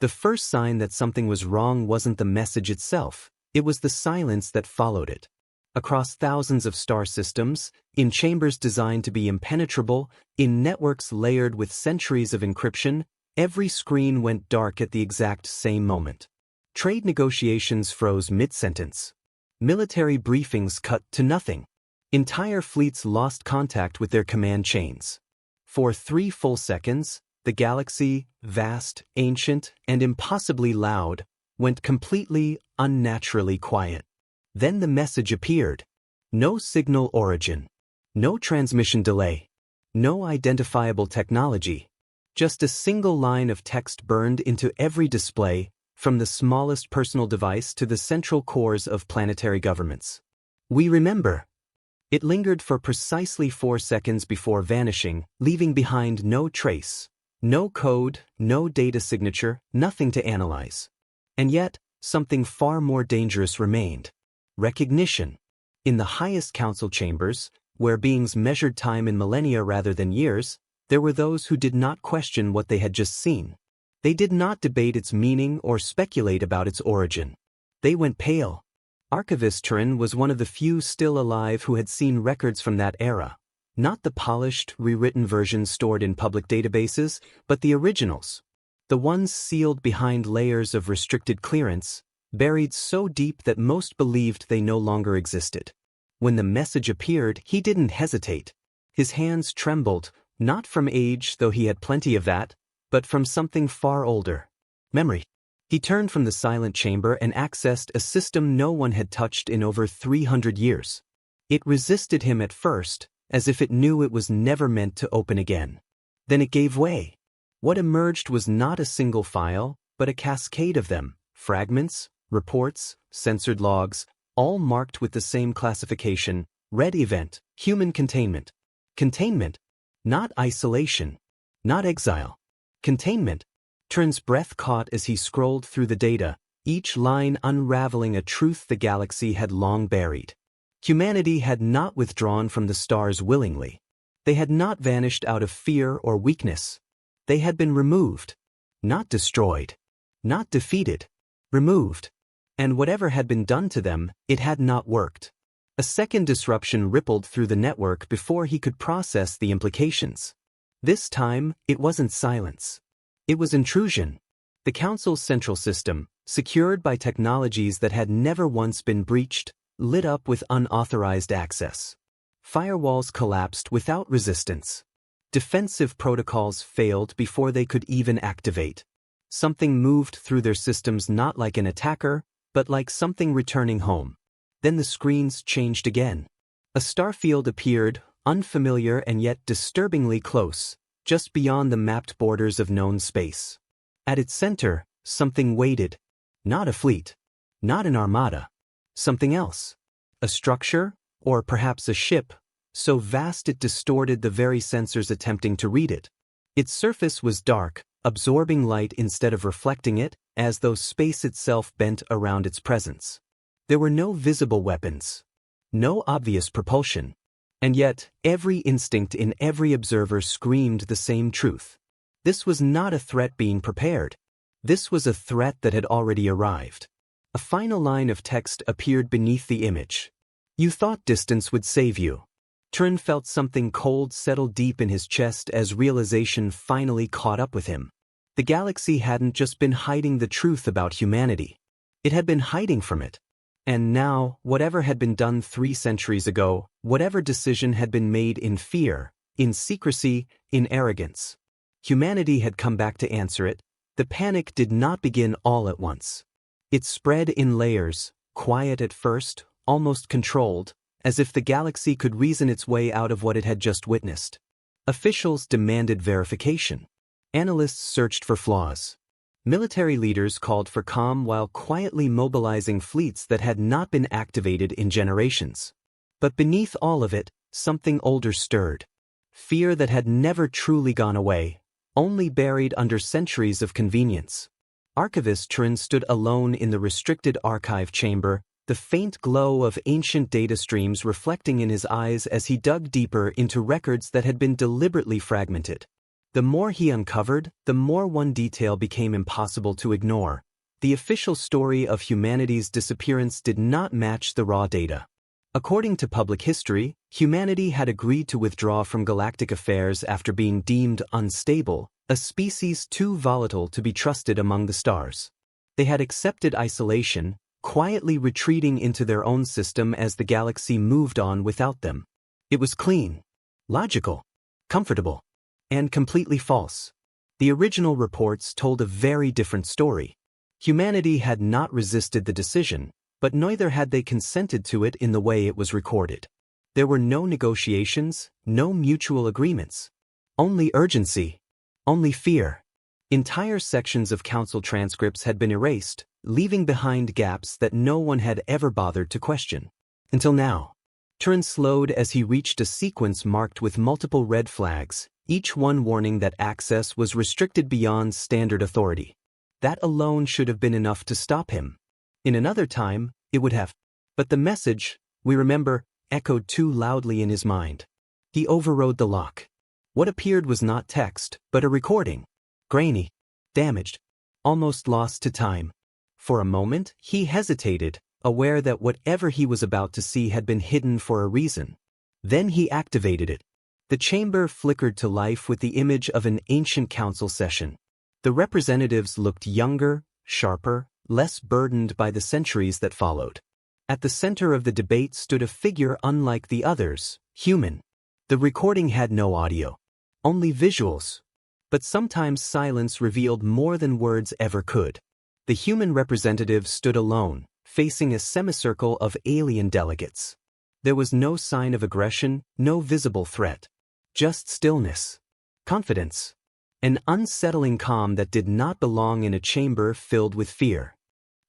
The first sign that something was wrong wasn't the message itself, it was the silence that followed it. Across thousands of star systems, in chambers designed to be impenetrable, in networks layered with centuries of encryption, every screen went dark at the exact same moment. Trade negotiations froze mid-sentence. Military briefings cut to nothing. Entire fleets lost contact with their command chains. For 3 full seconds, the galaxy, vast, ancient, and impossibly loud, went completely, unnaturally quiet. Then the message appeared. No signal origin. No transmission delay. No identifiable technology. Just a single line of text burned into every display, from the smallest personal device to the central cores of planetary governments. We remember. It lingered for precisely 4 seconds before vanishing, leaving behind no trace. No code, no data signature, nothing to analyze. And yet, something far more dangerous remained. Recognition. In the highest council chambers, where beings measured time in millennia rather than years, there were those who did not question what they had just seen. They did not debate its meaning or speculate about its origin. They went pale. Archivist Turin was one of the few still alive who had seen records from that era. Not the polished, rewritten versions stored in public databases, but the originals. The ones sealed behind layers of restricted clearance, buried so deep that most believed they no longer existed. When the message appeared, he didn't hesitate. His hands trembled, not from age, though he had plenty of that, but from something far older. Memory. He turned from the silent chamber and accessed a system no one had touched in over 300 years. It resisted him at first, as if it knew it was never meant to open again. Then it gave way. What emerged was not a single file, but a cascade of them, fragments, reports, censored logs, all marked with the same classification: red event, human containment. Containment. Not isolation. Not exile. Containment. Turin's breath caught as he scrolled through the data, each line unraveling a truth the galaxy had long buried. Humanity had not withdrawn from the stars willingly. They had not vanished out of fear or weakness. They had been removed. Not destroyed. Not defeated. Removed. And whatever had been done to them, it had not worked. A second disruption rippled through the network before he could process the implications. This time, it wasn't silence. It was intrusion. The Council's central system, secured by technologies that had never once been breached, lit up with unauthorized access. Firewalls collapsed without resistance. Defensive protocols failed before they could even activate. Something moved through their systems not like an attacker, but like something returning home. Then the screens changed again. A starfield appeared, unfamiliar and yet disturbingly close, just beyond the mapped borders of known space. At its center, something waited. Not a fleet. Not an armada. Something else. A structure, or perhaps a ship, so vast it distorted the very sensors attempting to read it. Its surface was dark, absorbing light instead of reflecting it, as though space itself bent around its presence. There were no visible weapons. No obvious propulsion. And yet, every instinct in every observer screamed the same truth. This was not a threat being prepared. This was a threat that had already arrived. A final line of text appeared beneath the image. You thought distance would save you. Turin felt something cold settle deep in his chest as realization finally caught up with him. The galaxy hadn't just been hiding the truth about humanity. It had been hiding from it. And now, whatever had been done 3 centuries ago, whatever decision had been made in fear, in secrecy, in arrogance, humanity had come back to answer it. The panic did not begin all at once. It spread in layers, quiet at first, almost controlled, as if the galaxy could reason its way out of what it had just witnessed. Officials demanded verification. Analysts searched for flaws. Military leaders called for calm while quietly mobilizing fleets that had not been activated in generations. But beneath all of it, something older stirred. Fear that had never truly gone away, only buried under centuries of convenience. Archivist Turin stood alone in the restricted archive chamber, the faint glow of ancient data streams reflecting in his eyes as he dug deeper into records that had been deliberately fragmented. The more he uncovered, the more one detail became impossible to ignore. The official story of humanity's disappearance did not match the raw data. According to public history, humanity had agreed to withdraw from galactic affairs after being deemed unstable, a species too volatile to be trusted among the stars. They had accepted isolation, quietly retreating into their own system as the galaxy moved on without them. It was clean, logical, comfortable, and completely false. The original reports told a very different story. Humanity had not resisted the decision, but neither had they consented to it in the way it was recorded. There were no negotiations, no mutual agreements. Only urgency. Only fear. Entire sections of council transcripts had been erased, leaving behind gaps that no one had ever bothered to question. Until now. Turin slowed as he reached a sequence marked with multiple red flags, each one warning that access was restricted beyond standard authority. That alone should have been enough to stop him. In another time, it would have. But the message, we remember, echoed too loudly in his mind. He overrode the lock. What appeared was not text, but a recording. Grainy, damaged, almost lost to time. For a moment, he hesitated, aware that whatever he was about to see had been hidden for a reason. Then he activated it. The chamber flickered to life with the image of an ancient council session. The representatives looked younger, sharper, less burdened by the centuries that followed. At the center of the debate stood a figure unlike the others, human. The recording had no audio, only visuals. But sometimes silence revealed more than words ever could. The human representative stood alone, facing a semicircle of alien delegates. There was no sign of aggression, no visible threat. Just stillness. Confidence. An unsettling calm that did not belong in a chamber filled with fear.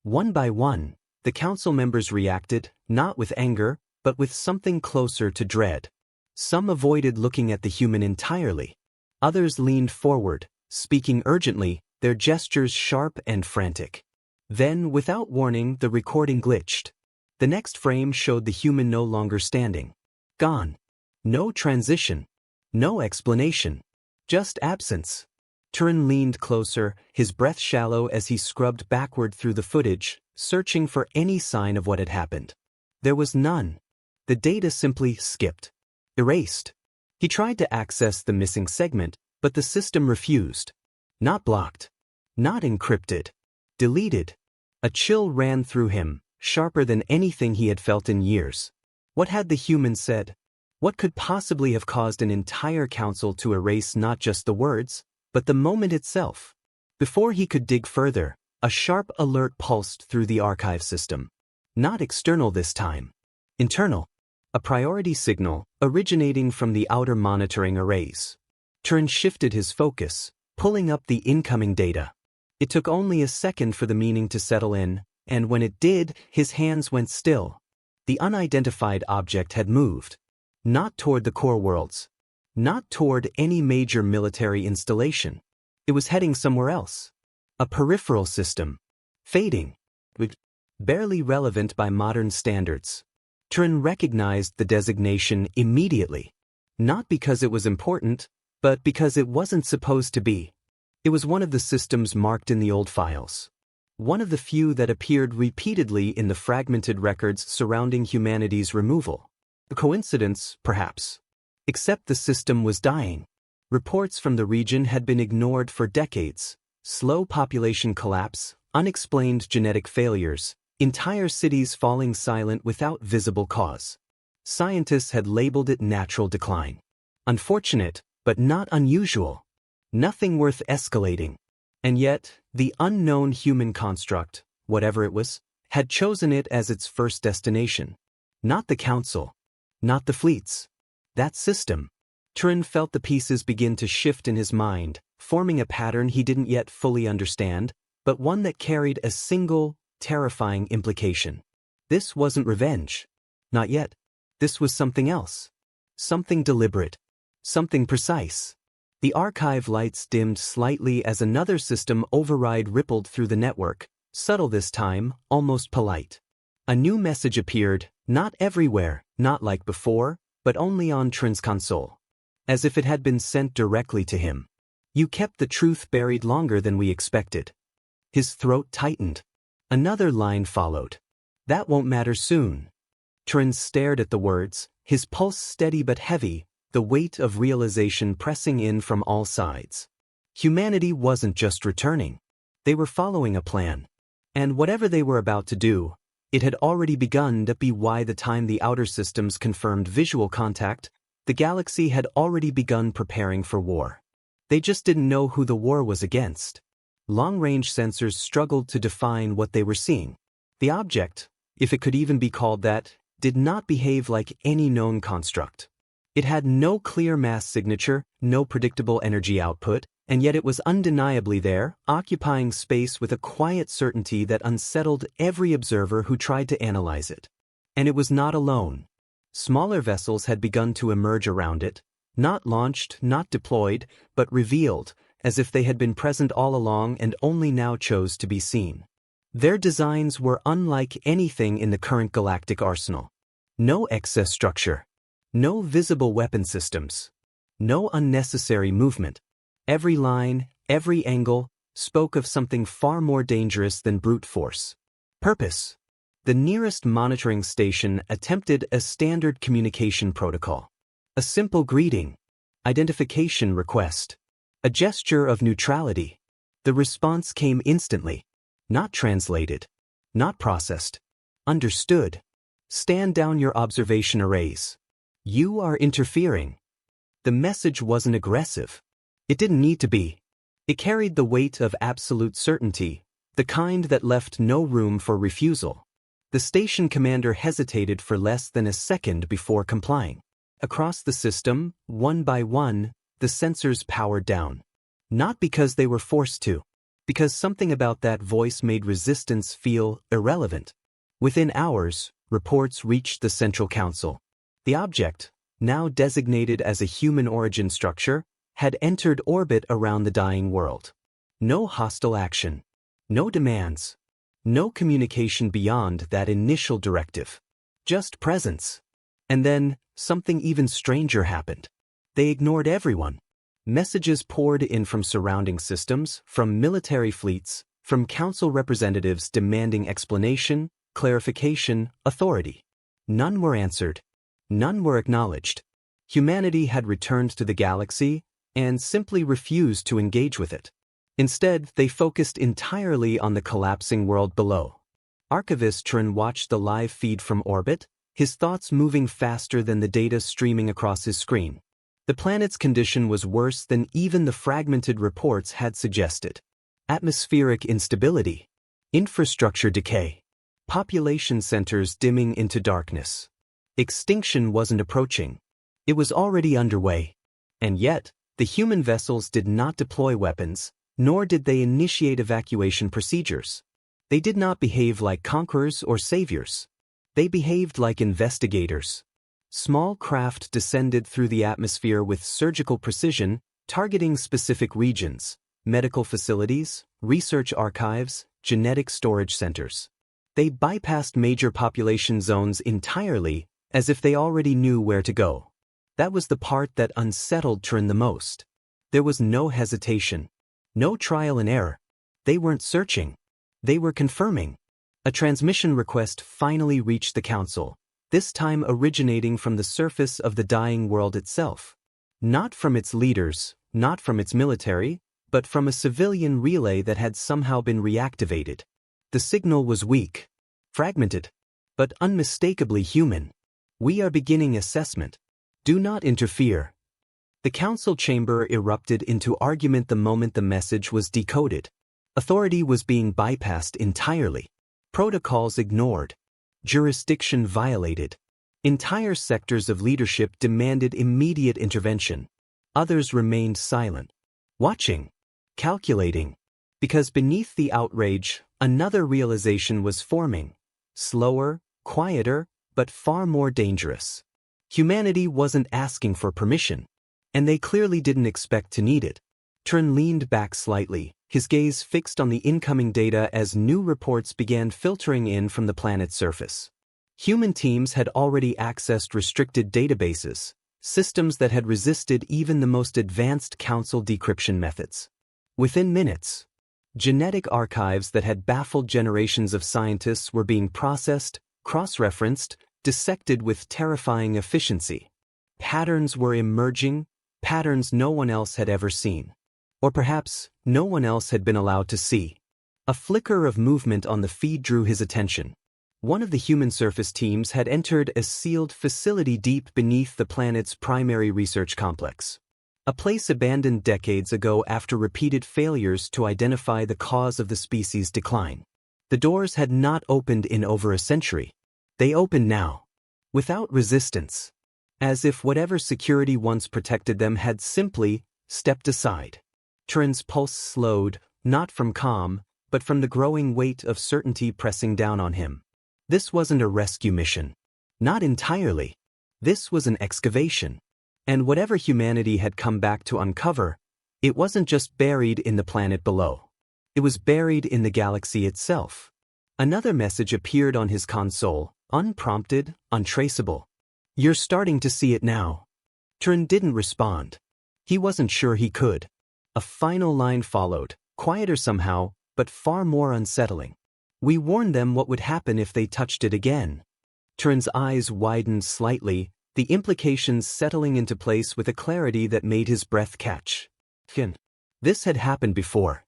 One by one, the council members reacted, not with anger, but with something closer to dread. Some avoided looking at the human entirely. Others leaned forward, speaking urgently, their gestures sharp and frantic. Then, without warning, the recording glitched. The next frame showed the human no longer standing. Gone. No transition. No explanation. Just absence. Turin leaned closer, his breath shallow as he scrubbed backward through the footage, searching for any sign of what had happened. There was none. The data simply skipped. Erased. He tried to access the missing segment, but the system refused. Not blocked. Not encrypted. Deleted. A chill ran through him, sharper than anything he had felt in years. What had the human said? What could possibly have caused an entire council to erase not just the words, but the moment itself? Before he could dig further, a sharp alert pulsed through the archive system. Not external this time. Internal. A priority signal, originating from the outer monitoring arrays. Turin shifted his focus, pulling up the incoming data. It took only a second for the meaning to settle in, and when it did, his hands went still. The unidentified object had moved. Not toward the core worlds. Not toward any major military installation. It was heading somewhere else. A peripheral system. Fading. Barely relevant by modern standards. Turin recognized the designation immediately. Not because it was important, but because it wasn't supposed to be. It was one of the systems marked in the old files. One of the few that appeared repeatedly in the fragmented records surrounding humanity's removal. A coincidence, perhaps. Except the system was dying. Reports from the region had been ignored for decades. Slow population collapse, unexplained genetic failures, entire cities falling silent without visible cause. Scientists had labeled it natural decline. Unfortunate, but not unusual. Nothing worth escalating. And yet, the unknown human construct, whatever it was, had chosen it as its first destination. Not the council. Not the fleets. That system. Turin felt the pieces begin to shift in his mind, forming a pattern he didn't yet fully understand, but one that carried a single, terrifying implication. This wasn't revenge. Not yet. This was something else. Something deliberate. Something precise. The archive lights dimmed slightly as another system override rippled through the network, subtle this time, almost polite. A new message appeared, not everywhere, not like before, but only on Turin's console. As if it had been sent directly to him. You kept the truth buried longer than we expected. His throat tightened. Another line followed. That won't matter soon. Turin stared at the words, his pulse steady but heavy, the weight of realization pressing in from all sides. Humanity wasn't just returning. They were following a plan. And whatever they were about to do, it had already begun. To be why the time the outer systems confirmed visual contact, the galaxy had already begun preparing for war. They just didn't know who the war was against. Long-range sensors struggled to define what they were seeing. The object, if it could even be called that, did not behave like any known construct. It had no clear mass signature, no predictable energy output, and yet it was undeniably there, occupying space with a quiet certainty that unsettled every observer who tried to analyze it. And it was not alone. Smaller vessels had begun to emerge around it, not launched, not deployed, but revealed, as if they had been present all along and only now chose to be seen. Their designs were unlike anything in the current galactic arsenal. No excess structure. No visible weapon systems. No unnecessary movement. Every line, every angle, spoke of something far more dangerous than brute force. Purpose. The nearest monitoring station attempted a standard communication protocol. A simple greeting. Identification request. A gesture of neutrality. The response came instantly. Not translated. Not processed. Understood. Stand down your observation arrays. You are interfering. The message wasn't aggressive. It didn't need to be. It carried the weight of absolute certainty, the kind that left no room for refusal. The station commander hesitated for less than a second before complying. Across the system, one by one, the sensors powered down. Not because they were forced to, because something about that voice made resistance feel irrelevant. Within hours, reports reached the Central Council. The object, now designated as a human origin structure, had entered orbit around the dying world. No hostile action. No demands. No communication beyond that initial directive. Just presence. And then, something even stranger happened. They ignored everyone. Messages poured in from surrounding systems, from military fleets, from council representatives demanding explanation, clarification, authority. None were answered. None were acknowledged. Humanity had returned to the galaxy and simply refused to engage with it. Instead, they focused entirely on the collapsing world below. Archivist Turin watched the live feed from orbit, his thoughts moving faster than the data streaming across his screen. The planet's condition was worse than even the fragmented reports had suggested. Atmospheric instability, infrastructure decay, population centers dimming into darkness. Extinction wasn't approaching. It was already underway. And yet, the human vessels did not deploy weapons, nor did they initiate evacuation procedures. They did not behave like conquerors or saviors. They behaved like investigators. Small craft descended through the atmosphere with surgical precision, targeting specific regions, medical facilities, research archives, genetic storage centers. They bypassed major population zones entirely, as if they already knew where to go. That was the part that unsettled Turin the most. There was no hesitation. No trial and error. They weren't searching. They were confirming. A transmission request finally reached the council, this time originating from the surface of the dying world itself. Not from its leaders, not from its military, but from a civilian relay that had somehow been reactivated. The signal was weak, fragmented, but unmistakably human. We are beginning assessment. Do not interfere. The council chamber erupted into argument the moment the message was decoded. Authority was being bypassed entirely. Protocols ignored. Jurisdiction violated. Entire sectors of leadership demanded immediate intervention. Others remained silent, watching, calculating. Because beneath the outrage, another realization was forming. Slower, quieter, but far more dangerous. Humanity wasn't asking for permission, and they clearly didn't expect to need it. Turin leaned back slightly, his gaze fixed on the incoming data as new reports began filtering in from the planet's surface. Human teams had already accessed restricted databases, systems that had resisted even the most advanced Council decryption methods. Within minutes, genetic archives that had baffled generations of scientists were being processed, cross-referenced, dissected with terrifying efficiency. Patterns were emerging, patterns no one else had ever seen. Or perhaps, no one else had been allowed to see. A flicker of movement on the feed drew his attention. One of the human surface teams had entered a sealed facility deep beneath the planet's primary research complex. A place abandoned decades ago after repeated failures to identify the cause of the species' decline. The doors had not opened in over a century. They opened now, without resistance, as if whatever security once protected them had simply stepped aside. Turin's pulse slowed, not from calm, but from the growing weight of certainty pressing down on him. This wasn't a rescue mission. Not entirely. This was an excavation. And whatever humanity had come back to uncover, it wasn't just buried in the planet below. It was buried in the galaxy itself. Another message appeared on his console, unprompted, untraceable. "You're starting to see it now." Turin didn't respond. He wasn't sure he could. A final line followed, quieter somehow, but far more unsettling. "We warned them what would happen if they touched it again." Turin's eyes widened slightly, the implications settling into place with a clarity that made his breath catch. This had happened before,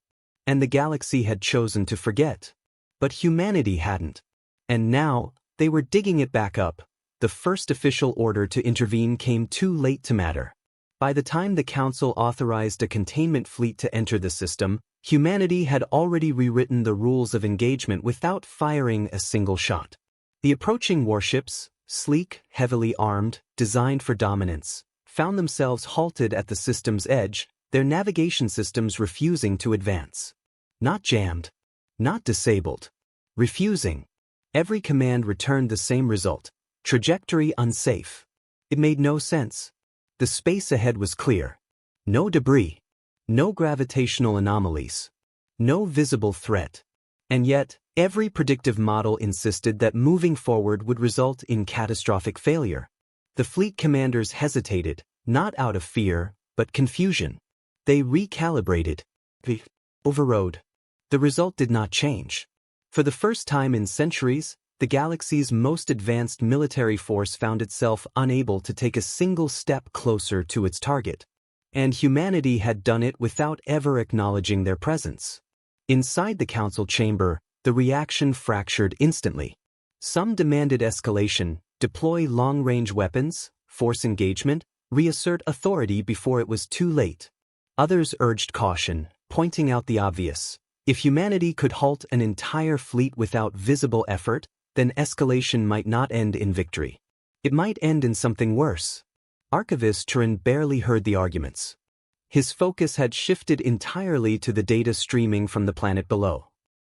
and the galaxy had chosen to forget. But humanity hadn't. And now, they were digging it back up. The first official order to intervene came too late to matter. By the time the Council authorized a containment fleet to enter the system, humanity had already rewritten the rules of engagement without firing a single shot. The approaching warships, sleek, heavily armed, designed for dominance, found themselves halted at the system's edge, their navigation systems refusing to advance. Not jammed. Not disabled. Refusing. Every command returned the same result: trajectory unsafe. It made no sense. The space ahead was clear. No debris. No gravitational anomalies. No visible threat. And yet, every predictive model insisted that moving forward would result in catastrophic failure. The fleet commanders hesitated, not out of fear, but confusion. They recalibrated. They overrode. The result did not change. For the first time in centuries, the galaxy's most advanced military force found itself unable to take a single step closer to its target. And humanity had done it without ever acknowledging their presence. Inside the Council chamber, the reaction fractured instantly. Some demanded escalation, deploy long-range weapons, force engagement, reassert authority before it was too late. Others urged caution, pointing out the obvious. If humanity could halt an entire fleet without visible effort, then escalation might not end in victory. It might end in something worse. Archivist Turin barely heard the arguments. His focus had shifted entirely to the data streaming from the planet below.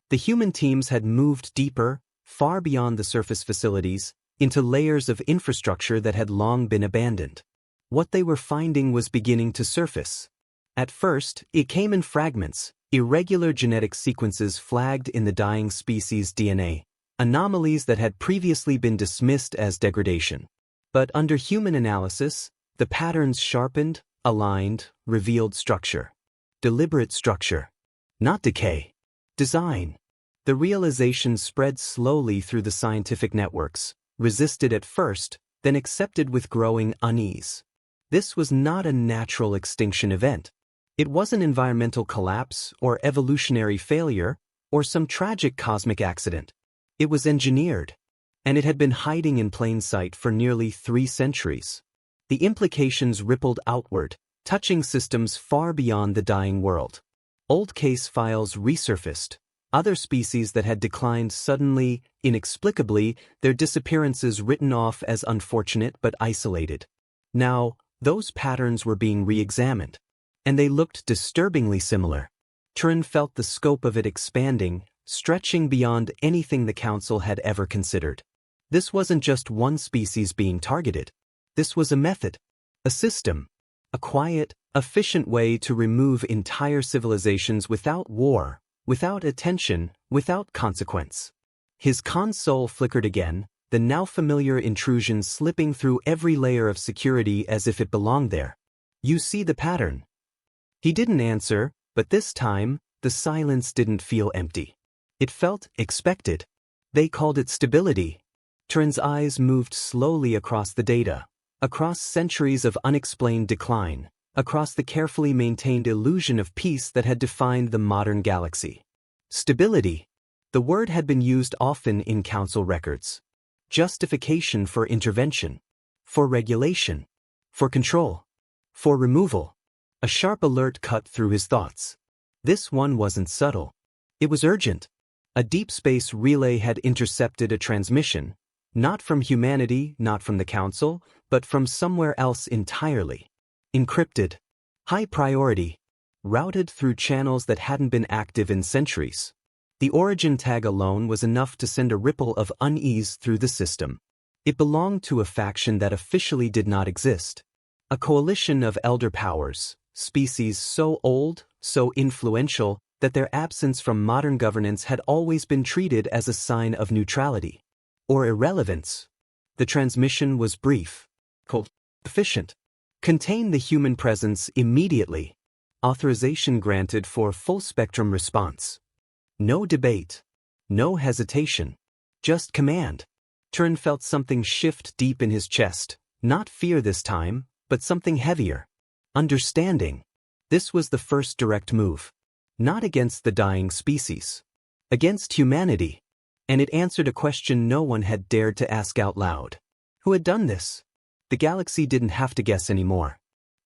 The human teams had moved deeper, far beyond the surface facilities, into layers of infrastructure that had long been abandoned. What they were finding was beginning to surface. At first, it came in fragments, irregular genetic sequences flagged in the dying species' DNA, anomalies that had previously been dismissed as degradation. But under human analysis, the patterns sharpened, aligned, revealed structure. Deliberate structure. Not decay. Design. The realization spread slowly through the scientific networks, resisted at first, then accepted with growing unease. This was not a natural extinction event. It wasn't environmental collapse or evolutionary failure or some tragic cosmic accident. It was engineered, and it had been hiding in plain sight for nearly 3 centuries. The implications rippled outward, touching systems far beyond the dying world. Old case files resurfaced, other species that had declined suddenly, inexplicably, their disappearances written off as unfortunate but isolated. Now, those patterns were being re-examined, and they looked disturbingly similar. Turin felt the scope of it expanding, stretching beyond anything the Council had ever considered. This wasn't just one species being targeted. This was a method, a system, a quiet, efficient way to remove entire civilizations without war, without attention, without consequence. His console flickered again, the now familiar intrusion slipping through every layer of security as if it belonged there. You see the pattern. He didn't answer, but this time, the silence didn't feel empty. It felt expected. They called it stability. Turin's eyes moved slowly across the data, across centuries of unexplained decline, across the carefully maintained illusion of peace that had defined the modern galaxy. Stability. The word had been used often in council records. Justification for intervention, for regulation, for control, for removal. A sharp alert cut through his thoughts. This one wasn't subtle. It was urgent. A deep space relay had intercepted a transmission, not from humanity, not from the council, but from somewhere else entirely. Encrypted. High priority. Routed through channels that hadn't been active in centuries. The origin tag alone was enough to send a ripple of unease through the system. It belonged to a faction that officially did not exist. A coalition of elder powers, species so old, so influential, that their absence from modern governance had always been treated as a sign of neutrality. Or irrelevance. The transmission was brief. Cold. Efficient. Contain the human presence immediately. Authorization granted for full-spectrum response. No debate. No hesitation. Just command. Turin felt something shift deep in his chest. Not fear this time, but something heavier. Understanding. This was the first direct move. Not against the dying species. Against humanity. And it answered a question no one had dared to ask out loud. Who had done this? The galaxy didn't have to guess anymore.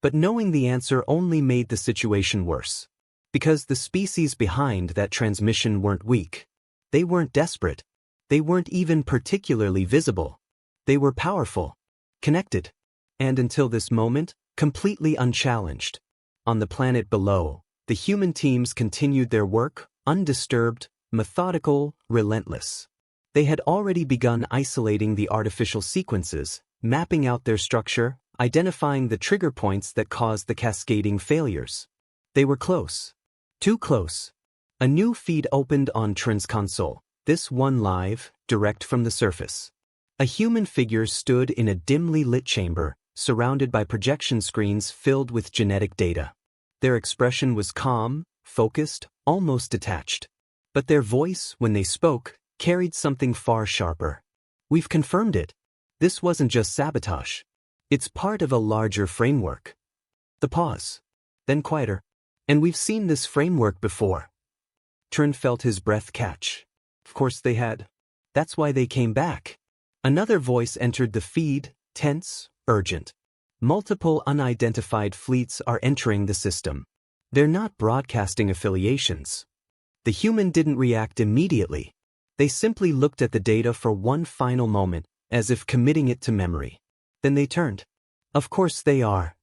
But knowing the answer only made the situation worse. Because the species behind that transmission weren't weak. They weren't desperate. They weren't even particularly visible. They were powerful. Connected. And until this moment, completely unchallenged. On the planet below, the human teams continued their work, undisturbed, methodical, relentless. They had already begun isolating the artificial sequences, mapping out their structure, identifying the trigger points that caused the cascading failures. They were close. Too close. A new feed opened on Turin's console, this one live, direct from the surface. A human figure stood in a dimly lit chamber, surrounded by projection screens filled with genetic data. Their expression was calm, focused, almost detached. But their voice, when they spoke, carried something far sharper. We've confirmed it. This wasn't just sabotage. It's part of a larger framework. The pause. Then quieter. And we've seen this framework before. Turin felt his breath catch. Of course they had. That's why they came back. Another voice entered the feed, tense, urgent. Multiple unidentified fleets are entering the system. They're not broadcasting affiliations. The human didn't react immediately. They simply looked at the data for one final moment, as if committing it to memory. Then they turned. Of course they are.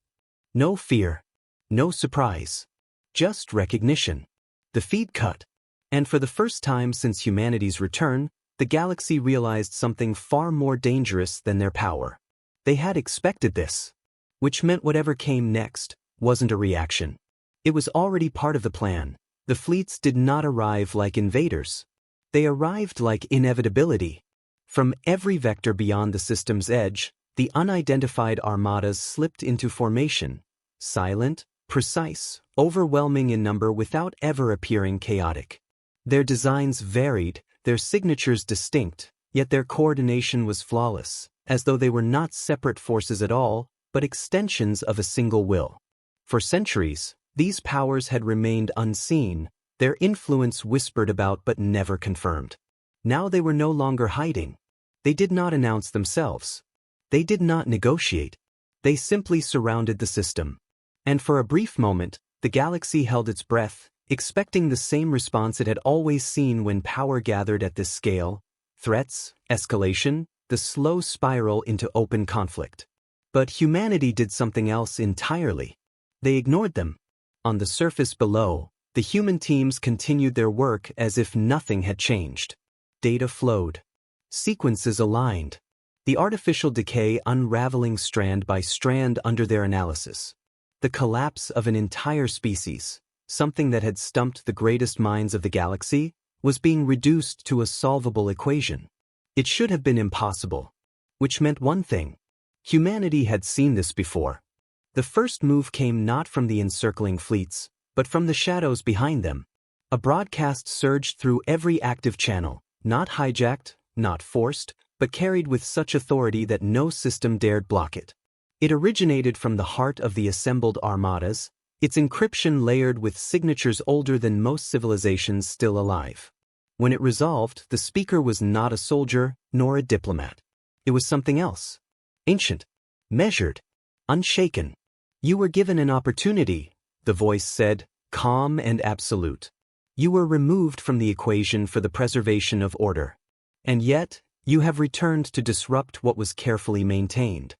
No fear. No surprise. Just recognition. The feed cut. And for the first time since humanity's return, the galaxy realized something far more dangerous than their power. They had expected this. Which meant whatever came next wasn't a reaction. It was already part of the plan. The fleets did not arrive like invaders. They arrived like inevitability. From every vector beyond the system's edge, the unidentified armadas slipped into formation. Silent, precise, overwhelming in number without ever appearing chaotic. Their designs varied, their signatures distinct, yet their coordination was flawless, as though they were not separate forces at all, but extensions of a single will. For centuries, these powers had remained unseen, their influence whispered about but never confirmed. Now they were no longer hiding. They did not announce themselves. They did not negotiate. They simply surrounded the system. And for a brief moment, the galaxy held its breath, expecting the same response it had always seen when power gathered at this scale: threats, escalation, the slow spiral into open conflict. But humanity did something else entirely. They ignored them. On the surface below, the human teams continued their work as if nothing had changed. Data flowed. Sequences aligned. The artificial decay unraveling strand by strand under their analysis. The collapse of an entire species, something that had stumped the greatest minds of the galaxy, was being reduced to a solvable equation. It should have been impossible. Which meant one thing. Humanity had seen this before. The first move came not from the encircling fleets, but from the shadows behind them. A broadcast surged through every active channel, not hijacked, not forced, but carried with such authority that no system dared block it. It originated from the heart of the assembled armadas, its encryption layered with signatures older than most civilizations still alive. When it resolved, the speaker was not a soldier, nor a diplomat. It was something else. Ancient. Measured. Unshaken. You were given an opportunity, the voice said, calm and absolute. You were removed from the equation for the preservation of order. And yet, you have returned to disrupt what was carefully maintained.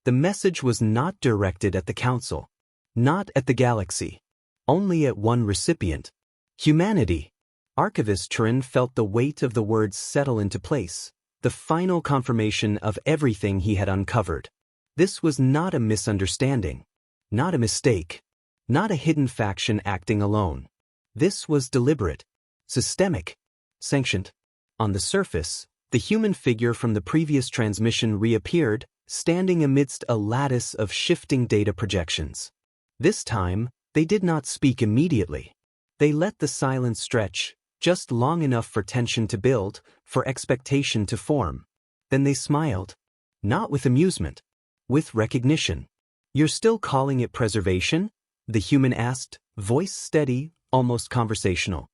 The message was not directed at the Council. Not at the galaxy. Only at one recipient. Humanity. Archivist Turin felt the weight of the words settle into place, the final confirmation of everything he had uncovered. This was not a misunderstanding. Not a mistake. Not a hidden faction acting alone. This was deliberate. Systemic. Sanctioned. On the surface, the human figure from the previous transmission reappeared, standing amidst a lattice of shifting data projections. This time, they did not speak immediately. They let the silence stretch, just long enough for tension to build, for expectation to form. Then they smiled. Not with amusement. With recognition. You're still calling it preservation? The human asked, voice steady, almost conversational.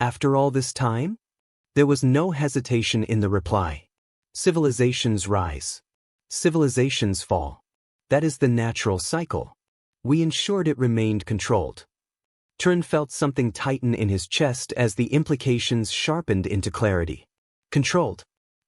After all this time? There was no hesitation in the reply. Civilizations rise. Civilizations fall. That is the natural cycle. We ensured it remained controlled. Turin felt something tighten in his chest as the implications sharpened into clarity. Controlled.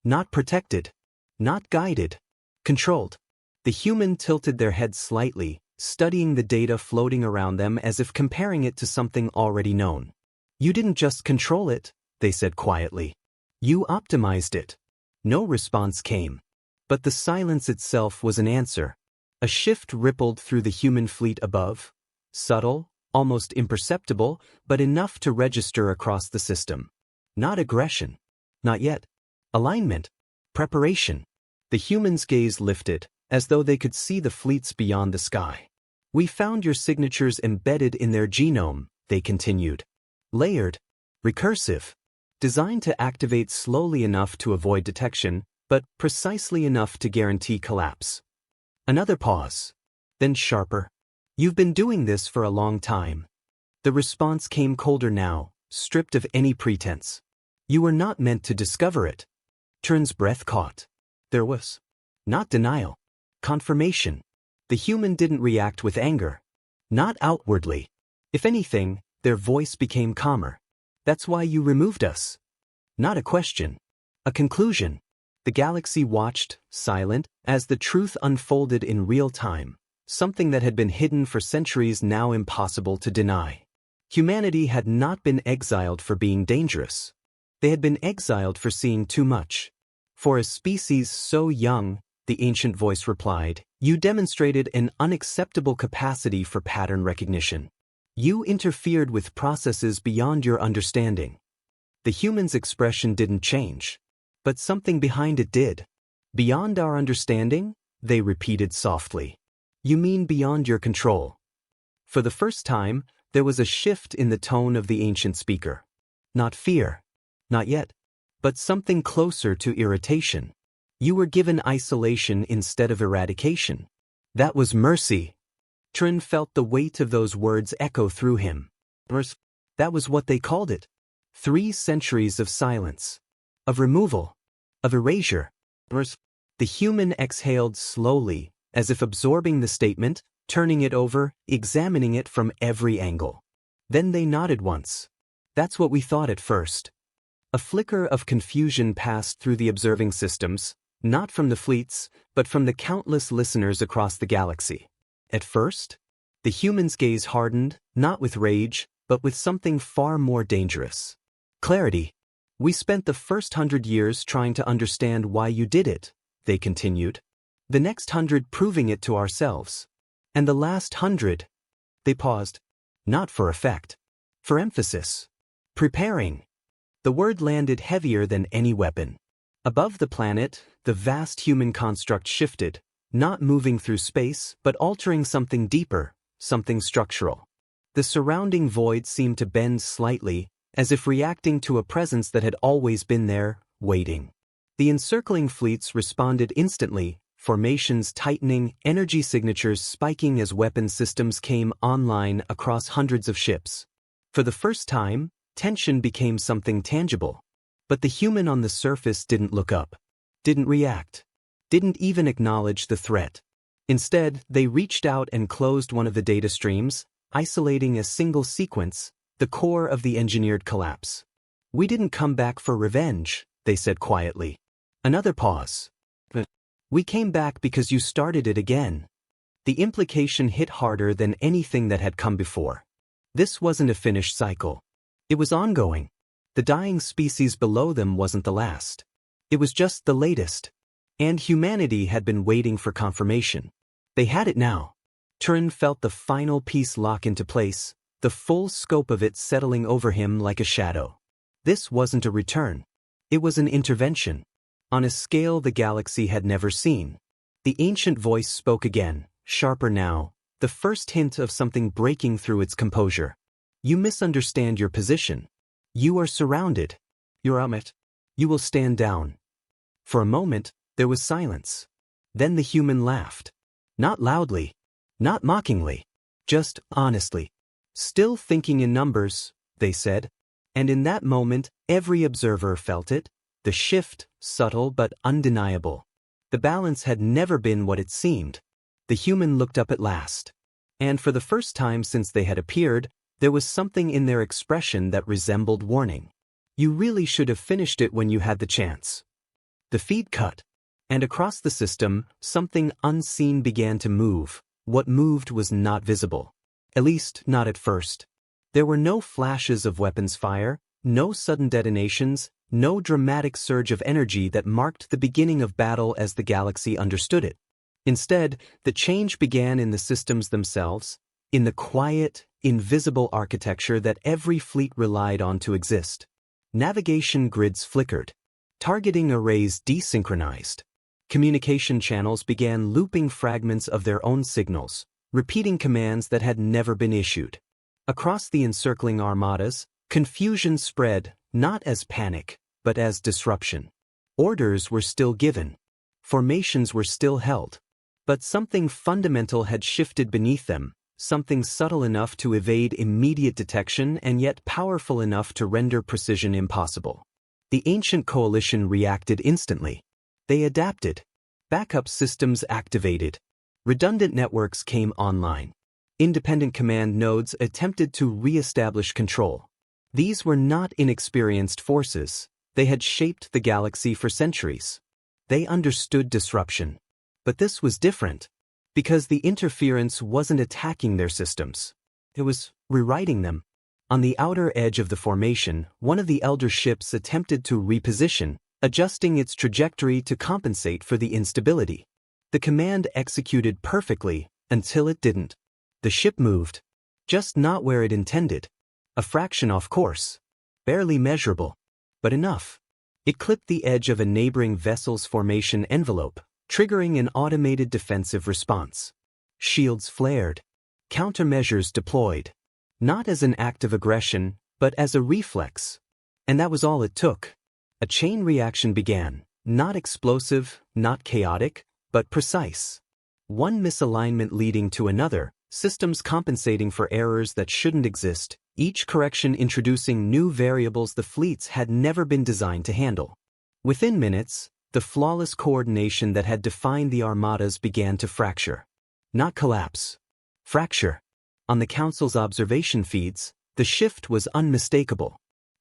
Not protected. Not guided. Controlled. The human tilted their heads slightly, studying the data floating around them as if comparing it to something already known. You didn't just control it, they said quietly. You optimized it. No response came. But the silence itself was an answer. A shift rippled through the human fleet above, subtle, almost imperceptible, but enough to register across the system. Not aggression. Not yet. Alignment. Preparation. The humans' gaze lifted, as though they could see the fleets beyond the sky. We found your signatures embedded in their genome, they continued. Layered. Recursive. Designed to activate slowly enough to avoid detection, but precisely enough to guarantee collapse. Another pause. Then sharper. You've been doing this for a long time. The response came colder now, stripped of any pretense. You were not meant to discover it. Turin's breath caught. There was. Not denial. Confirmation. The human didn't react with anger. Not outwardly. If anything, their voice became calmer. That's why you removed us. Not a question. A conclusion. The galaxy watched, silent, as the truth unfolded in real time, something that had been hidden for centuries now impossible to deny. Humanity had not been exiled for being dangerous. They had been exiled for seeing too much. For a species so young, the ancient voice replied, you demonstrated an unacceptable capacity for pattern recognition. You interfered with processes beyond your understanding. The human's expression didn't change. But something behind it did. Beyond our understanding? They repeated softly. You mean beyond your control. For the first time, there was a shift in the tone of the ancient speaker. Not fear. Not yet. But something closer to irritation. You were given isolation instead of eradication. That was mercy. Turin felt the weight of those words echo through him. That was what they called it. 3 centuries of silence. Of removal. Of erasure. The human exhaled slowly, as if absorbing the statement, turning it over, examining it from every angle. Then they nodded once. That's what we thought at first. A flicker of confusion passed through the observing systems, not from the fleets, but from the countless listeners across the galaxy. At first, the human's gaze hardened, not with rage, but with something far more dangerous. Clarity. We spent the first 100 years trying to understand why you did it, they continued. The next 100 proving it to ourselves. And the last 100. They paused. Not for effect. For emphasis. Preparing. The word landed heavier than any weapon. Above the planet, the vast human construct shifted, not moving through space but altering something deeper, something structural. The surrounding void seemed to bend slightly, as if reacting to a presence that had always been there, waiting. The encircling fleets responded instantly, formations tightening, energy signatures spiking as weapon systems came online across hundreds of ships. For the first time, tension became something tangible. But the human on the surface didn't look up, didn't react, didn't even acknowledge the threat. Instead, they reached out and closed one of the data streams, isolating a single sequence, the core of the engineered collapse. "We didn't come back for revenge," they said quietly. Another pause. "We came back because you started it again." The implication hit harder than anything that had come before. This wasn't a finished cycle. It was ongoing. The dying species below them wasn't the last. It was just the latest. And humanity had been waiting for confirmation. They had it now. Turin felt the final piece lock into place, the full scope of it settling over him like a shadow. This wasn't a return. It was an intervention. On a scale the galaxy had never seen. The ancient voice spoke again, sharper now, the first hint of something breaking through its composure. "You misunderstand your position. You are surrounded. You're it. You will stand down." For a moment, there was silence. Then the human laughed. Not loudly. Not mockingly. Just honestly. "Still thinking in numbers," they said. And in that moment, every observer felt it. The shift, subtle but undeniable. The balance had never been what it seemed. The human looked up at last. And for the first time since they had appeared, there was something in their expression that resembled warning. "You really should have finished it when you had the chance." The feed cut. And across the system, something unseen began to move. What moved was not visible. At least, not at first. There were no flashes of weapons fire, no sudden detonations, no dramatic surge of energy that marked the beginning of battle as the galaxy understood it. Instead, the change began in the systems themselves, in the quiet, invisible architecture that every fleet relied on to exist. Navigation grids flickered. Targeting arrays desynchronized. Communication channels began looping fragments of their own signals, repeating commands that had never been issued. Across the encircling armadas, confusion spread, not as panic, but as disruption. Orders were still given. Formations were still held. But something fundamental had shifted beneath them, something subtle enough to evade immediate detection and yet powerful enough to render precision impossible. The ancient coalition reacted instantly. They adapted. Backup systems activated. Redundant networks came online. Independent command nodes attempted to re-establish control. These were not inexperienced forces. They had shaped the galaxy for centuries. They understood disruption. But this was different. Because the interference wasn't attacking their systems. It was rewriting them. On the outer edge of the formation, one of the elder ships attempted to reposition, adjusting its trajectory to compensate for the instability. The command executed perfectly, until it didn't. The ship moved. Just not where it intended. A fraction off course. Barely measurable. But enough. It clipped the edge of a neighboring vessel's formation envelope, triggering an automated defensive response. Shields flared. Countermeasures deployed. Not as an act of aggression, but as a reflex. And that was all it took. A chain reaction began, not explosive, not chaotic, but precise. One misalignment leading to another, systems compensating for errors that shouldn't exist, each correction introducing new variables the fleets had never been designed to handle. Within minutes, the flawless coordination that had defined the armadas began to fracture. Not collapse. Fracture. On the Council's observation feeds, the shift was unmistakable.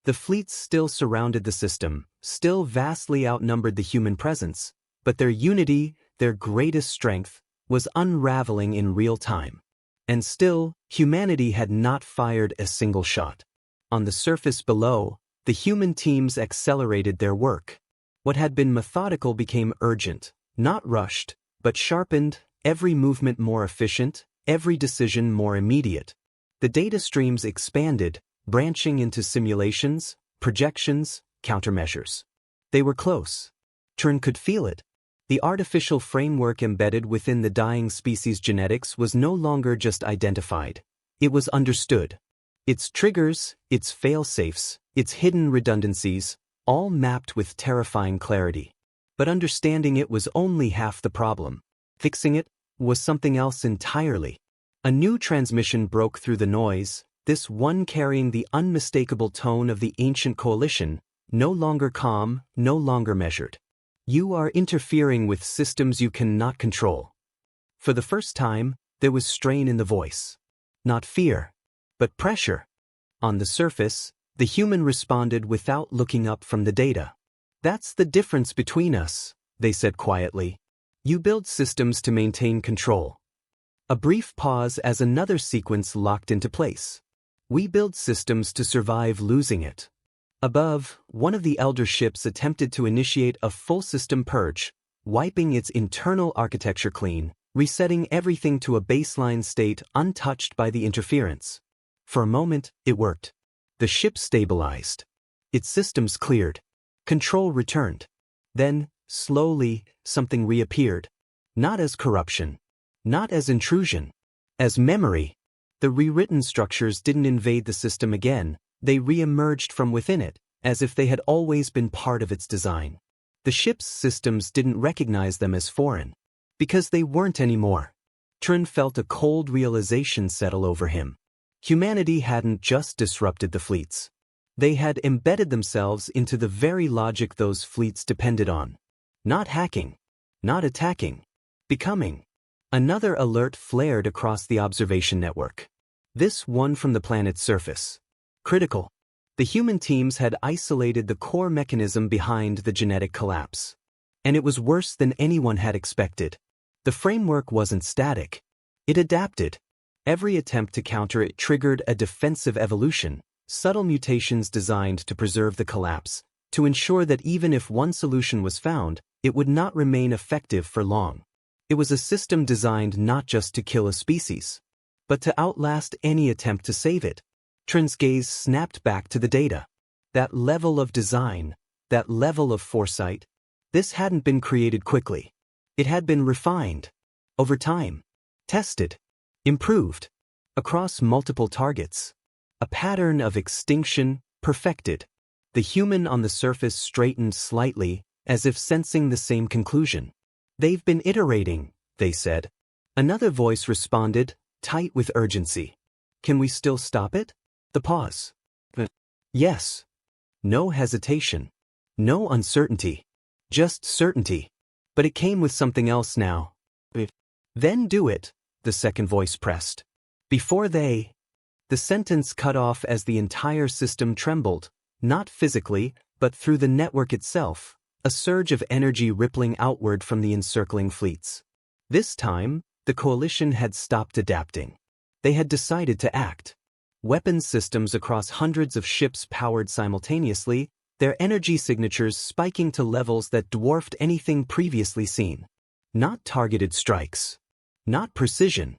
The fleets still surrounded the system, still vastly outnumbered the human presence, but their unity, their greatest strength, was unraveling in real time. And still, humanity had not fired a single shot. On the surface below, the human teams accelerated their work. What had been methodical became urgent, not rushed, but sharpened, every movement more efficient, every decision more immediate. The data streams expanded, branching into simulations, projections, countermeasures. They were close. Tern could feel it. The artificial framework embedded within the dying species' genetics was no longer just identified. It was understood. Its triggers, its fail-safes, its hidden redundancies, all mapped with terrifying clarity. But understanding it was only half the problem. Fixing it was something else entirely. A new transmission broke through the noise, this one carrying the unmistakable tone of the ancient coalition, no longer calm, no longer measured. You are interfering with systems you cannot control. For the first time, there was strain in the voice. Not fear, but pressure. On the surface, the human responded without looking up from the data. That's the difference between us, they said quietly. You build systems to maintain control. A brief pause as another sequence locked into place. We build systems to survive losing it. Above, one of the elder ships attempted to initiate a full system purge, wiping its internal architecture clean, resetting everything to a baseline state untouched by the interference. For a moment, it worked. The ship stabilized. Its systems cleared. Control returned. Then, slowly, something reappeared. Not as corruption. Not as intrusion. As memory. The rewritten structures didn't invade the system again. They re-emerged from within it, as if they had always been part of its design. The ship's systems didn't recognize them as foreign. Because they weren't anymore. Tern felt a cold realization settle over him. Humanity hadn't just disrupted the fleets. They had embedded themselves into the very logic those fleets depended on. Not hacking. Not attacking. Becoming. Another alert flared across the observation network. This one from the planet's surface. Critical. The human teams had isolated the core mechanism behind the genetic collapse. And it was worse than anyone had expected. The framework wasn't static. It adapted. Every attempt to counter it triggered a defensive evolution, subtle mutations designed to preserve the collapse, to ensure that even if one solution was found, it would not remain effective for long. It was a system designed not just to kill a species, but to outlast any attempt to save it. Tern's gaze snapped back to the data. That level of design, that level of foresight, this hadn't been created quickly. It had been refined, over time, tested, improved, across multiple targets. A pattern of extinction, perfected. The human on the surface straightened slightly, as if sensing the same conclusion. They've been iterating, they said. Another voice responded, tight with urgency. Can we still stop it? The pause. Yes. No hesitation. No uncertainty. Just certainty. But it came with something else now. Then do it, the second voice pressed. Before they... The sentence cut off as the entire system trembled, not physically, but through the network itself, a surge of energy rippling outward from the encircling fleets. This time, the coalition had stopped adapting. They had decided to act. Weapons systems across hundreds of ships powered simultaneously, their energy signatures spiking to levels that dwarfed anything previously seen. Not targeted strikes. Not precision.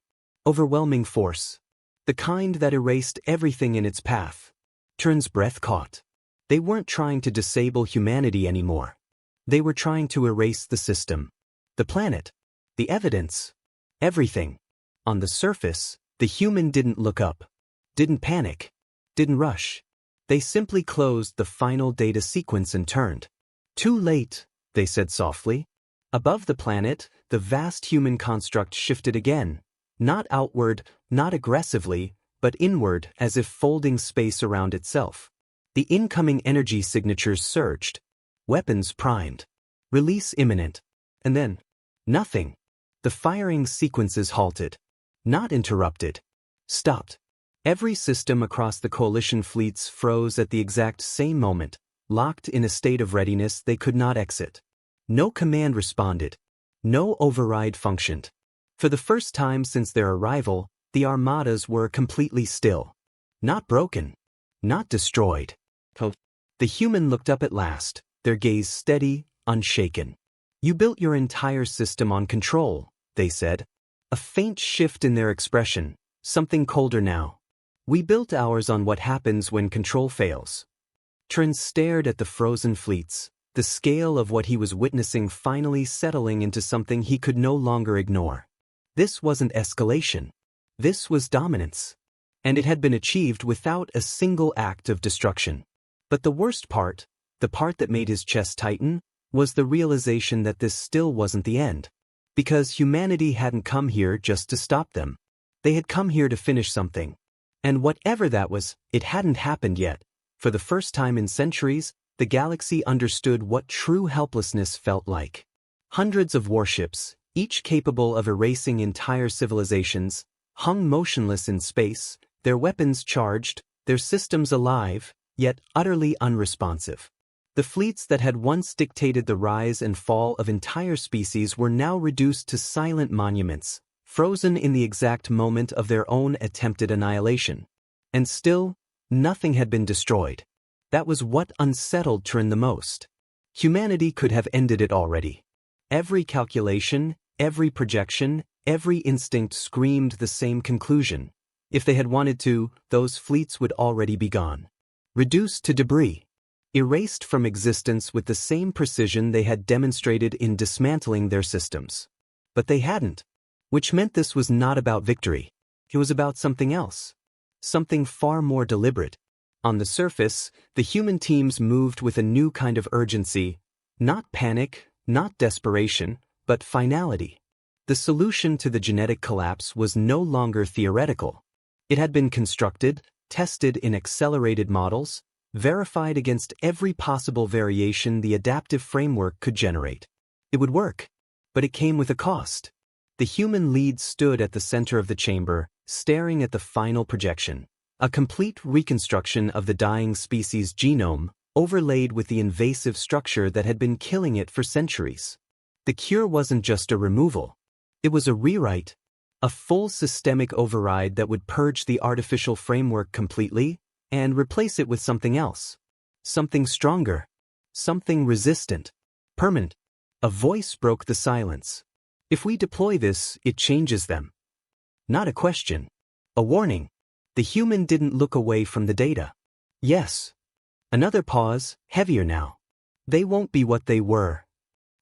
Overwhelming force. The kind that erased everything in its path. Tern's breath caught. They weren't trying to disable humanity anymore. They were trying to erase the system. The planet. The evidence. Everything. On the surface, the human didn't look up. Didn't panic. Didn't rush. They simply closed the final data sequence and turned. Too late, they said softly. Above the planet, the vast human construct shifted again. Not outward, not aggressively, but inward, as if folding space around itself. The incoming energy signatures surged. Weapons primed. Release imminent. And then, nothing. The firing sequences halted. Not interrupted. Stopped. Every system across the coalition fleets froze at the exact same moment, locked in a state of readiness they could not exit. No command responded. No override functioned. For the first time since their arrival, the armadas were completely still. Not broken. Not destroyed. The human looked up at last, their gaze steady, unshaken. You built your entire system on control, they said. A faint shift in their expression, something colder now. We built ours on what happens when control fails. Tern stared at the frozen fleets, the scale of what he was witnessing finally settling into something he could no longer ignore. This wasn't escalation. This was dominance. And it had been achieved without a single act of destruction. But the worst part, the part that made his chest tighten, was the realization that this still wasn't the end. Because humanity hadn't come here just to stop them. They had come here to finish something. And whatever that was, it hadn't happened yet. For the first time in centuries, the galaxy understood what true helplessness felt like. Hundreds of warships, each capable of erasing entire civilizations, hung motionless in space, their weapons charged, their systems alive, yet utterly unresponsive. The fleets that had once dictated the rise and fall of entire species were now reduced to silent monuments, frozen in the exact moment of their own attempted annihilation. And still, nothing had been destroyed. That was what unsettled Turin the most. Humanity could have ended it already. Every calculation, every projection, every instinct screamed the same conclusion. If they had wanted to, those fleets would already be gone. Reduced to debris. Erased from existence with the same precision they had demonstrated in dismantling their systems. But they hadn't. Which meant this was not about victory. It was about something else. Something far more deliberate. On the surface, the human teams moved with a new kind of urgency. Not panic, not desperation, but finality. The solution to the genetic collapse was no longer theoretical. It had been constructed, tested in accelerated models, verified against every possible variation the adaptive framework could generate. It would work, but it came with a cost. The human lead stood at the center of the chamber, staring at the final projection. A complete reconstruction of the dying species' genome, overlaid with the invasive structure that had been killing it for centuries. The cure wasn't just a removal. It was a rewrite. A full systemic override that would purge the artificial framework completely and replace it with something else. Something stronger. Something resistant. Permanent. A voice broke the silence. If we deploy this, it changes them. Not a question. A warning. The human didn't look away from the data. Yes. Another pause, heavier now. They won't be what they were.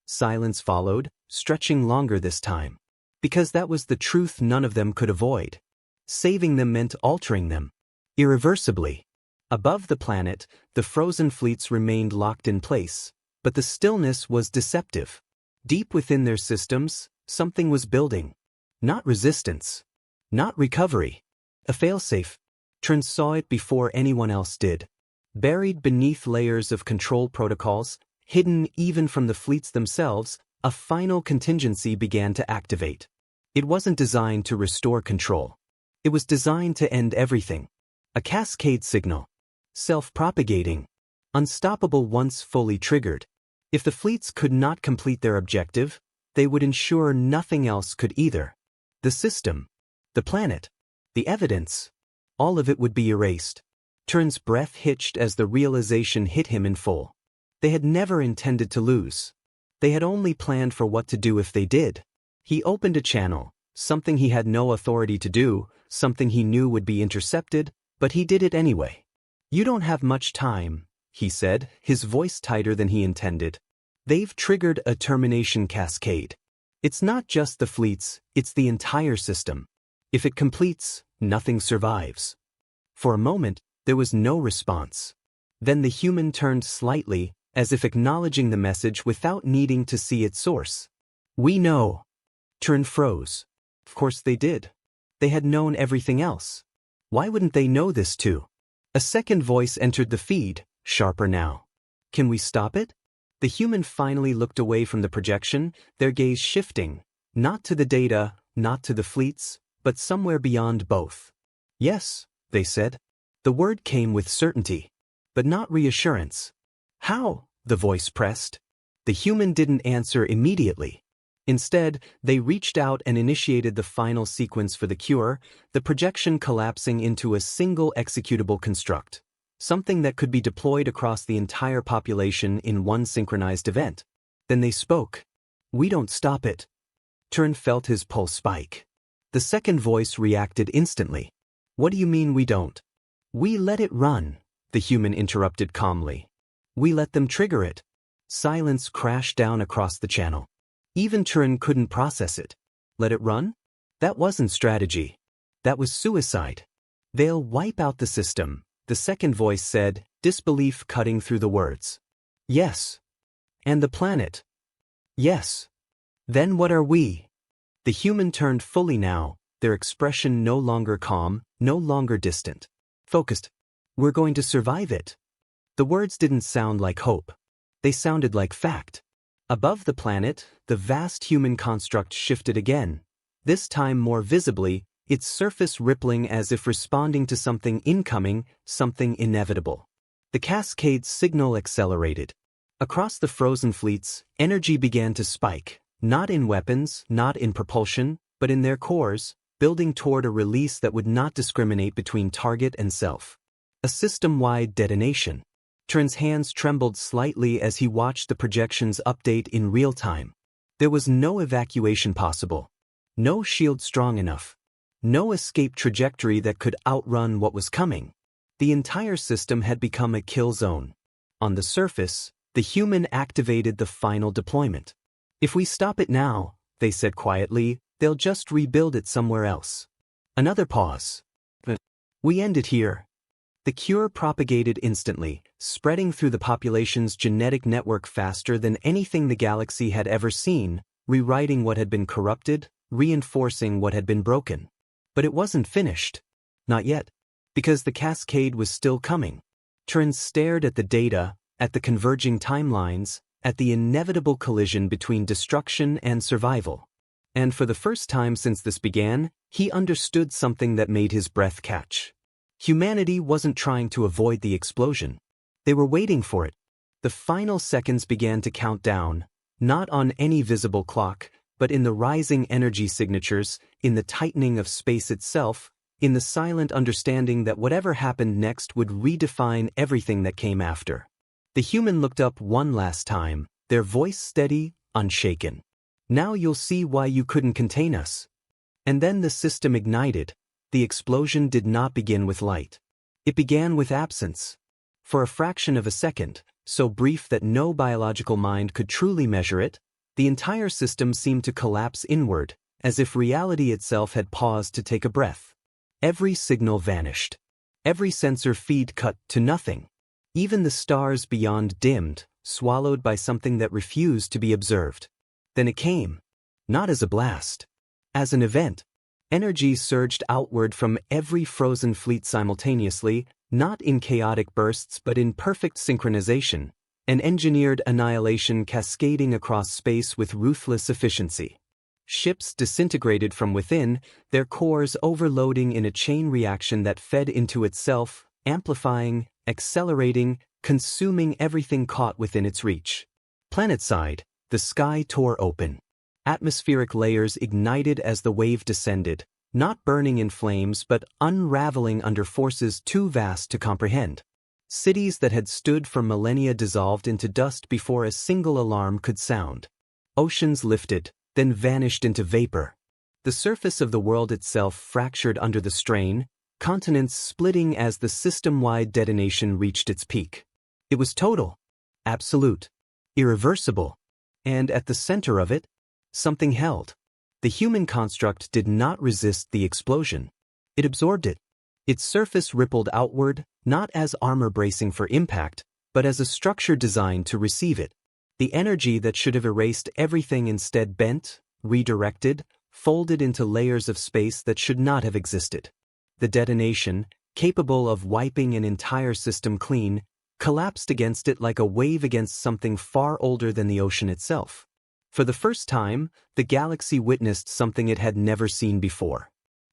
Silence followed, stretching longer this time. Because that was the truth none of them could avoid. Saving them meant altering them. Irreversibly. Above the planet, the frozen fleets remained locked in place, but the stillness was deceptive. Deep within their systems, something was building. Not resistance. Not recovery. A failsafe. Turin saw it before anyone else did. Buried beneath layers of control protocols, hidden even from the fleets themselves, a final contingency began to activate. It wasn't designed to restore control. It was designed to end everything. A cascade signal. Self-propagating. Unstoppable once fully triggered. If the fleets could not complete their objective, they would ensure nothing else could either. The system. The planet. The evidence. All of it would be erased. Turin's breath hitched as the realization hit him in full. They had never intended to lose. They had only planned for what to do if they did. He opened a channel, something he had no authority to do, something he knew would be intercepted, but he did it anyway. "You don't have much time," he said, his voice tighter than he intended. "They've triggered a termination cascade. It's not just the fleets, it's the entire system. If it completes, nothing survives." For a moment, there was no response. Then the human turned slightly, as if acknowledging the message without needing to see its source. "We know." Turin froze. Of course they did. They had known everything else. Why wouldn't they know this too? A second voice entered the feed, sharper now. "Can we stop it?" The human finally looked away from the projection, their gaze shifting, not to the data, not to the fleets, but somewhere beyond both. "Yes," they said. The word came with certainty, but not reassurance. "How?" the voice pressed. The human didn't answer immediately. Instead, they reached out and initiated the final sequence for the cure, the projection collapsing into a single executable construct, something that could be deployed across the entire population in one synchronized event. Then they spoke. "We don't stop it." Turin felt his pulse spike. The second voice reacted instantly. "What do you mean we don't?" "We let it run," the human interrupted calmly. "We let them trigger it. Silence crashed down across the channel. Even Turin couldn't process it. Let it run? That wasn't strategy. That was suicide. They'll wipe out the system, the second voice said, disbelief cutting through the words. Yes. And the planet? Yes. Then what are we? The human turned fully now, their expression no longer calm, no longer distant. Focused. We're going to survive it. The words didn't sound like hope. They sounded like fact. Above the planet, the vast human construct shifted again, this time more visibly, its surface rippling as if responding to something incoming, something inevitable. The cascade's signal accelerated. Across the frozen fleets, energy began to spike, not in weapons, not in propulsion, but in their cores, building toward a release that would not discriminate between target and self. A system-wide detonation. Turin's hands trembled slightly as he watched the projections update in real time. There was no evacuation possible. No shield strong enough. No escape trajectory that could outrun what was coming. The entire system had become a kill zone. On the surface, the human activated the final deployment. If we stop it now, they said quietly, they'll just rebuild it somewhere else. Another pause. We end it here. The cure propagated instantly, spreading through the population's genetic network faster than anything the galaxy had ever seen, rewriting what had been corrupted, reinforcing what had been broken. But it wasn't finished. Not yet. Because the cascade was still coming. Turin stared at the data, at the converging timelines, at the inevitable collision between destruction and survival. And for the first time since this began, he understood something that made his breath catch. Humanity wasn't trying to avoid the explosion. They were waiting for it. The final seconds began to count down, not on any visible clock, but in the rising energy signatures, in the tightening of space itself, in the silent understanding that whatever happened next would redefine everything that came after. The human looked up one last time, their voice steady, unshaken. Now you'll see why you couldn't contain us. And then the system ignited. The explosion did not begin with light. It began with absence. For a fraction of a second, so brief that no biological mind could truly measure it, the entire system seemed to collapse inward, as if reality itself had paused to take a breath. Every signal vanished. Every sensor feed cut to nothing. Even the stars beyond dimmed, swallowed by something that refused to be observed. Then it came. Not as a blast. As an event. Energy surged outward from every frozen fleet simultaneously, not in chaotic bursts but in perfect synchronization, an engineered annihilation cascading across space with ruthless efficiency. Ships disintegrated from within, their cores overloading in a chain reaction that fed into itself, amplifying, accelerating, consuming everything caught within its reach. Planetside, the sky tore open. Atmospheric layers ignited as the wave descended, not burning in flames but unraveling under forces too vast to comprehend. Cities that had stood for millennia dissolved into dust before a single alarm could sound. Oceans lifted, then vanished into vapor. The surface of the world itself fractured under the strain, continents splitting as the system-wide detonation reached its peak. It was total, absolute, irreversible, and at the center of it, something held. The human construct did not resist the explosion. It absorbed it. Its surface rippled outward, not as armor bracing for impact, but as a structure designed to receive it. The energy that should have erased everything instead bent, redirected, folded into layers of space that should not have existed. The detonation, capable of wiping an entire system clean, collapsed against it like a wave against something far older than the ocean itself. For the first time, the galaxy witnessed something it had never seen before.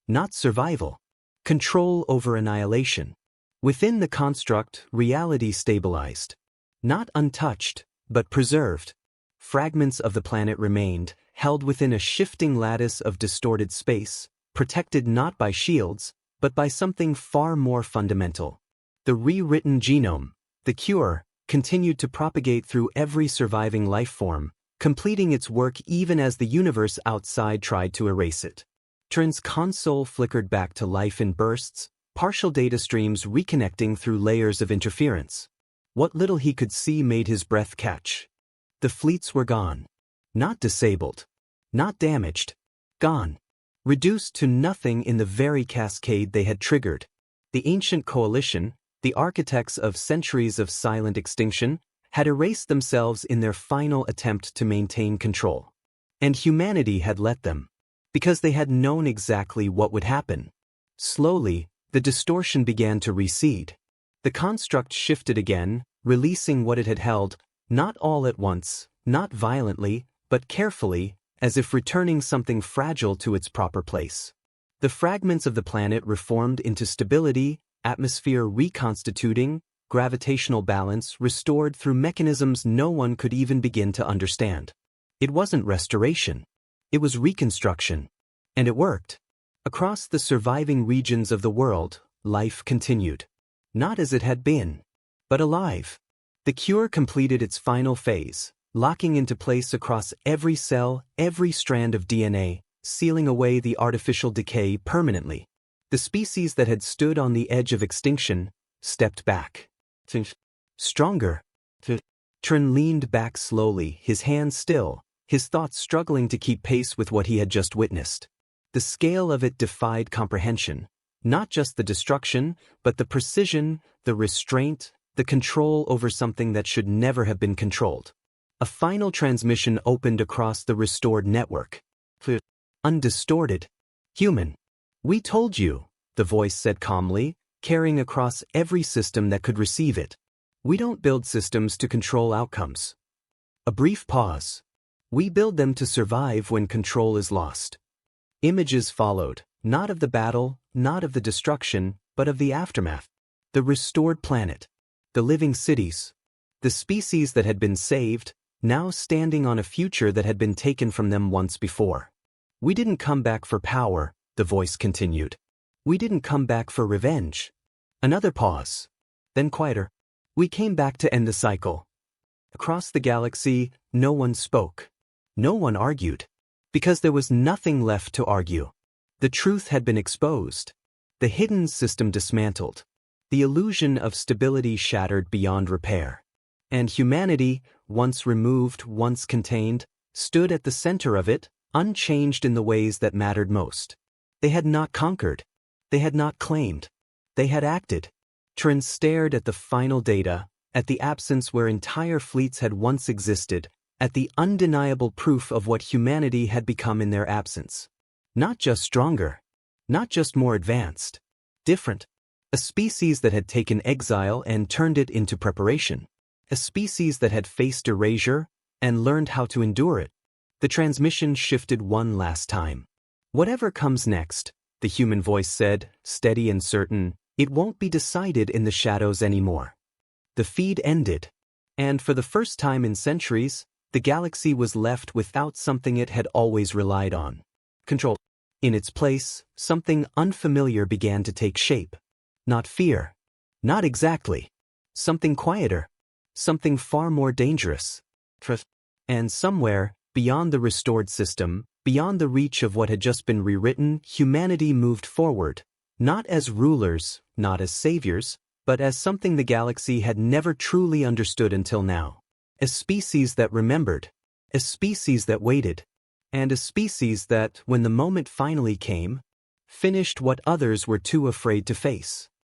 Not survival. Control over annihilation. Within the construct, reality stabilized. Not untouched, but preserved. Fragments of the planet remained, held within a shifting lattice of distorted space, protected not by shields, but by something far more fundamental. The rewritten genome, the cure, continued to propagate through every surviving life form, completing its work even as the universe outside tried to erase it. Turin's console flickered back to life in bursts, partial data streams reconnecting through layers of interference. What little he could see made his breath catch. The fleets were gone. Not disabled. Not damaged. Gone. Reduced to nothing in the very cascade they had triggered. The ancient coalition, the architects of centuries of silent extinction, had erased themselves in their final attempt to maintain control. And humanity had let them. Because they had known exactly what would happen. Slowly, the distortion began to recede. The construct shifted again, releasing what it had held, not all at once, not violently, but carefully, as if returning something fragile to its proper place. The fragments of the planet reformed into stability, atmosphere reconstituting, gravitational balance restored through mechanisms no one could even begin to understand. It wasn't restoration. It was reconstruction. And it worked. Across the surviving regions of the world, life continued. Not as it had been, but alive. The cure completed its final phase, locking into place across every cell, every strand of DNA, sealing away the artificial decay permanently. The species that had stood on the edge of extinction stepped back. Stronger. Trin leaned back slowly, his hands still, his thoughts struggling to keep pace with what he had just witnessed. The scale of it defied comprehension. Not just the destruction, but the precision, the restraint, the control over something that should never have been controlled. A final transmission opened across the restored network. Undistorted. Human. We told you, the voice said calmly, carrying across every system that could receive it. We don't build systems to control outcomes. A brief pause. We build them to survive when control is lost. Images followed, not of the battle, not of the destruction, but of the aftermath. The restored planet. The living cities. The species that had been saved, now standing on a future that had been taken from them once before. We didn't come back for power, the voice continued. We didn't come back for revenge. Another pause. Then quieter. We came back to end the cycle. Across the galaxy, no one spoke. No one argued. Because there was nothing left to argue. The truth had been exposed. The hidden system dismantled. The illusion of stability shattered beyond repair. And humanity, once removed, once contained, stood at the center of it, unchanged in the ways that mattered most. They had not conquered. They had not claimed. They had acted. Trin stared at the final data, at the absence where entire fleets had once existed, at the undeniable proof of what humanity had become in their absence. Not just stronger. Not just more advanced. Different. A species that had taken exile and turned it into preparation. A species that had faced erasure and learned how to endure it. The transmission shifted one last time. Whatever comes next, the human voice said, steady and certain, it won't be decided in the shadows anymore. The feed ended. And for the first time in centuries, the galaxy was left without something it had always relied on. Control. In its place, something unfamiliar began to take shape. Not fear. Not exactly. Something quieter. Something far more dangerous. And somewhere, beyond the restored system, beyond the reach of what had just been rewritten, humanity moved forward. Not as rulers, not as saviors, but as something the galaxy had never truly understood until now. A species that remembered. A species that waited. And a species that, when the moment finally came, finished what others were too afraid to face.